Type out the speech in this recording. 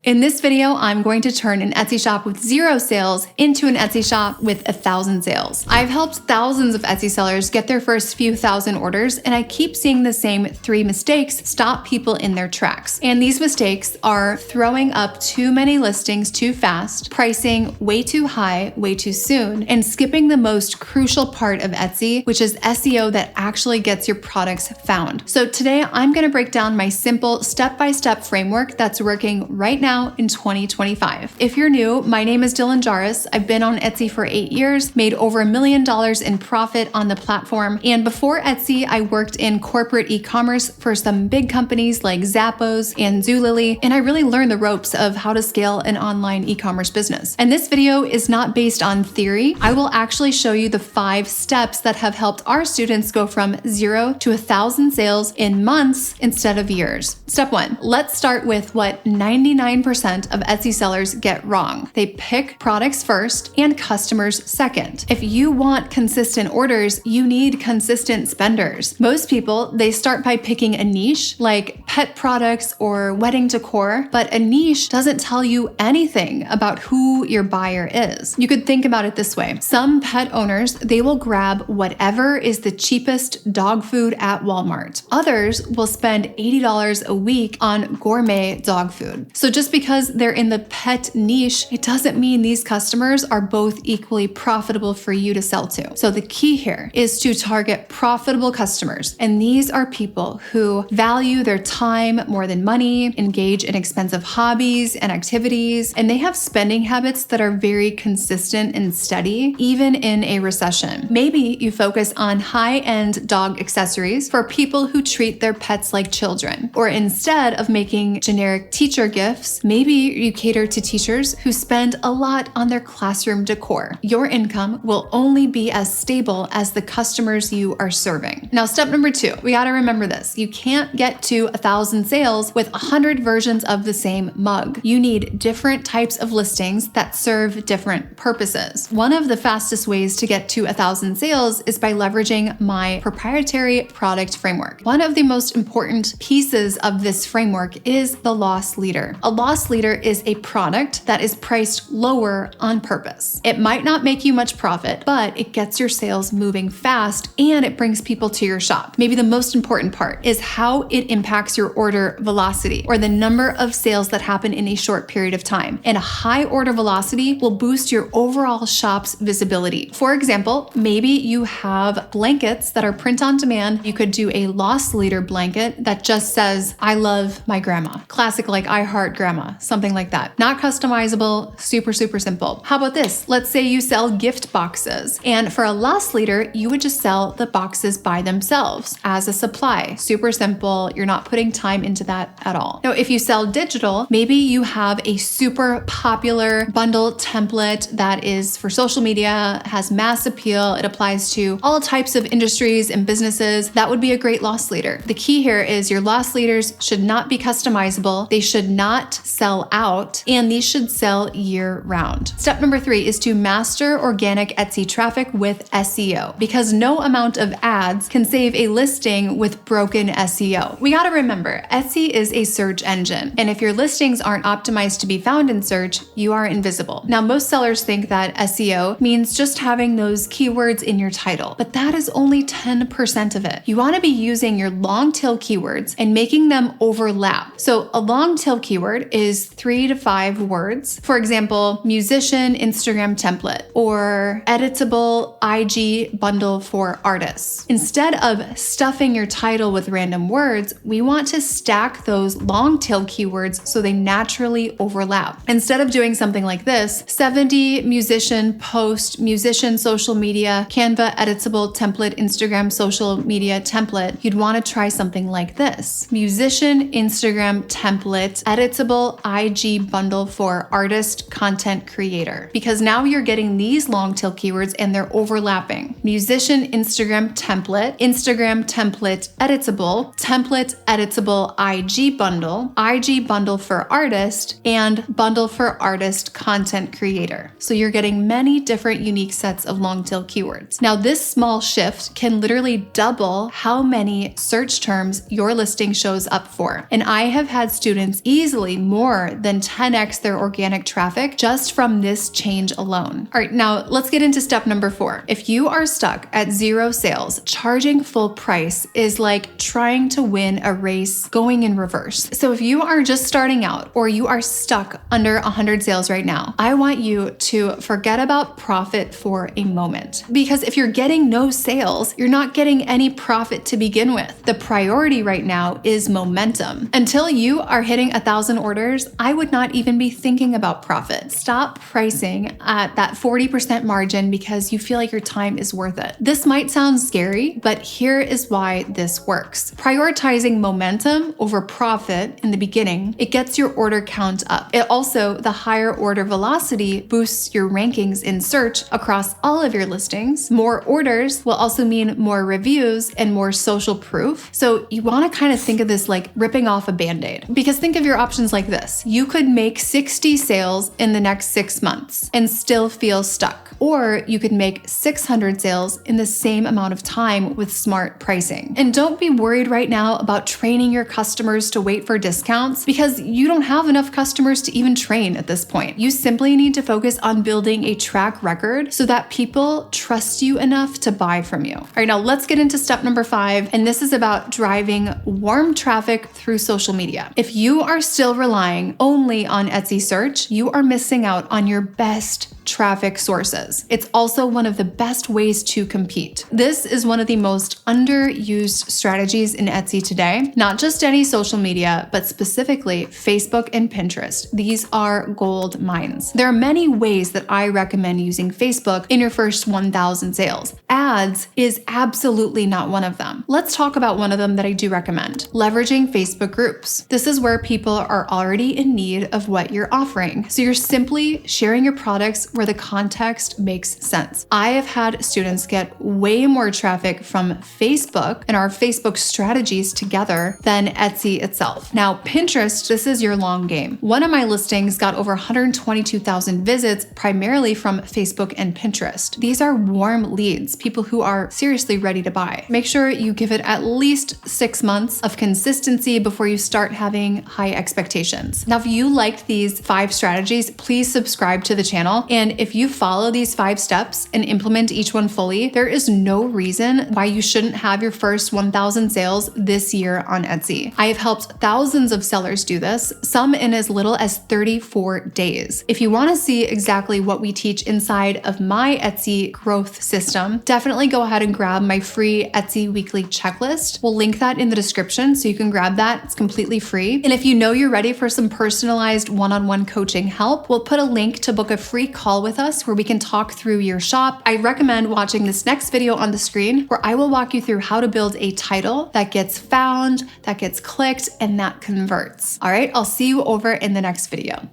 In this video, I'm going to turn an Etsy shop with 0 sales into an Etsy shop with 1,000 sales. I've helped thousands of Etsy sellers get their first few thousand orders, and I keep seeing the same 3 mistakes stop people in their tracks. And these mistakes are throwing up too many listings too fast, pricing way too high, way too soon, and skipping the most crucial part of Etsy, which is SEO that actually gets your products found. So today, I'm going to break down my simple step-by-step framework that's working right now in 2025. If you're new, my name is Dylan Jarvis. I've been on Etsy for 8 years, made over $1 million in profit on the platform. And before Etsy, I worked in corporate e-commerce for some big companies like Zappos and Zulily. And I really learned the ropes of how to scale an online e-commerce business. And this video is not based on theory. I will actually show you the 5 steps that have helped our students go from 0 to 1,000 sales in months instead of years. Step 1, let's start with what 99% of Etsy sellers get wrong. They pick products first and customers second. If you want consistent orders, you need consistent spenders. Most people, they start by picking a niche like pet products or wedding decor, but a niche doesn't tell you anything about who your buyer is. You could think about it this way. Some pet owners, they will grab whatever is the cheapest dog food at Walmart. Others will spend $80 a week on gourmet dog food. So just because they're in the pet niche, it doesn't mean these customers are both equally profitable for you to sell to. So the key here is to target profitable customers. And these are people who value their time more than money, engage in expensive hobbies and activities, and they have spending habits that are very consistent and steady, even in a recession. Maybe you focus on high-end dog accessories for people who treat their pets like children. Or instead of making generic teacher gifts, maybe you cater to teachers who spend a lot on their classroom decor. Your income will only be as stable as the customers you are serving. Now, step number 2, we got to remember this. You can't get to 1,000 sales with 100 versions of the same mug. You need different types of listings that serve different purposes. One of the fastest ways to get to 1,000 sales is by leveraging my proprietary product framework. One of the most important pieces of this framework is the loss leader. A loss leader is a product that is priced lower on purpose. It might not make you much profit, but it gets your sales moving fast and it brings people to your shop. Maybe the most important part is how it impacts your order velocity, or the number of sales that happen in a short period of time. And a high order velocity will boost your overall shop's visibility. For example, maybe you have blankets that are print on demand. You could do a loss leader blanket that just says, "I love my grandma." Classic, like "I heart grandma," something like that. Not customizable, super simple. How about this? Let's say you sell gift boxes, and for a loss leader, you would just sell the boxes by themselves as a supply. Super simple. You're not putting time into that at all. Now, if you sell digital, maybe you have a super popular bundle template that is for social media, has mass appeal. It applies to all types of industries and businesses. That would be a great loss leader. The key here is your loss leaders should not be customizable. They should not sell out, and these should sell year round. Step number 3 is to master organic Etsy traffic with SEO, because no amount of ads can save a listing with broken SEO. We gotta remember, Etsy is a search engine, and if your listings aren't optimized to be found in search, you are invisible. Now, most sellers think that SEO means just having those keywords in your title, but that is only 10% of it. You wanna be using your long tail keywords and making them overlap. So a long tail keyword is 3 to 5 words. For example, musician Instagram template or editable IG bundle for artists. Instead of stuffing your title with random words, we want to stack those long tail keywords so they naturally overlap. Instead of doing something like this, 70 musician post, musician social media, Canva editable template, Instagram social media template, you'd want to try something like this. Musician Instagram template, editable IG bundle for artist content creator. Because now you're getting these long tail keywords and they're overlapping. Musician Instagram template editable flexible IG bundle for artist, and bundle for artist content creator. So you're getting many different unique sets of long tail keywords. Now, this small shift can literally double how many search terms your listing shows up for. And I have had students easily more than 10x their organic traffic just from this change alone. All right, now let's get into step number 4. If you are stuck at 0 sales, charging full price is like trying to win a race going in reverse. So if you are just starting out or you are stuck under 100 sales right now, I want you to forget about profit for a moment. Because if you're getting no sales, you're not getting any profit to begin with. The priority right now is momentum. Until you are hitting 1,000 orders, I would not even be thinking about profit. Stop pricing at that 40% margin because you feel like your time is worth it. This might sound scary, but here is why this works. Prioritizing momentum over profit in the beginning, it gets your order count up. It also, the higher order velocity boosts your rankings in search across all of your listings. More orders will also mean more reviews and more social proof. So you want to kind of think of this like ripping off a band-aid, because think of your options like this. You could make 60 sales in the next 6 months and still feel stuck. Or you could make 600 sales in the same amount of time with smart pricing. And don't be worried right now about training your customers to wait for discounts, because you don't have enough customers to even train at this point. You simply need to focus on building a track record so that people trust you enough to buy from you. All right, now let's get into step number 5, and this is about driving warm traffic through social media. If you are still relying only on Etsy search, you are missing out on your best traffic sources. It's also one of the best ways to compete. This is one of the most underused strategies in Etsy today. Not just any social media, but specifically Facebook and Pinterest. These are gold mines. There are many ways that I recommend using Facebook in your first 1,000 sales. Ads is absolutely not one of them. Let's talk about one of them that I do recommend. Leveraging Facebook groups. This is where people are already in need of what you're offering. So you're simply sharing your products where the context makes sense. I have had students get way more traffic from Facebook and our Facebook strategies together than Etsy itself. Now, Pinterest, this is your long game. One of my listings got over 122,000 visits primarily from Facebook and Pinterest. These are warm leads, people who are seriously ready to buy. Make sure you give it at least 6 months of consistency before you start having high expectations. Now, if you liked these 5 strategies, please subscribe to the channel. And if you follow these 5 steps and implement each one fully, there is no reason why you shouldn't have your first 1,000 sales this year on Etsy. I have helped thousands of sellers do this, some in as little as 34 days. If you want to see exactly what we teach inside of my Etsy growth system, definitely go ahead and grab my free Etsy weekly checklist. We'll link that in the description so you can grab that. It's completely free. And if you know you're ready for some personalized one-on-one coaching help, we'll put a link to book a free call with us where we can talk through your shop. I recommend watching this next video on the screen where I will walk you through how to build a title that gets found, that gets clicked, and that converts. All right, I'll see you over in the next video.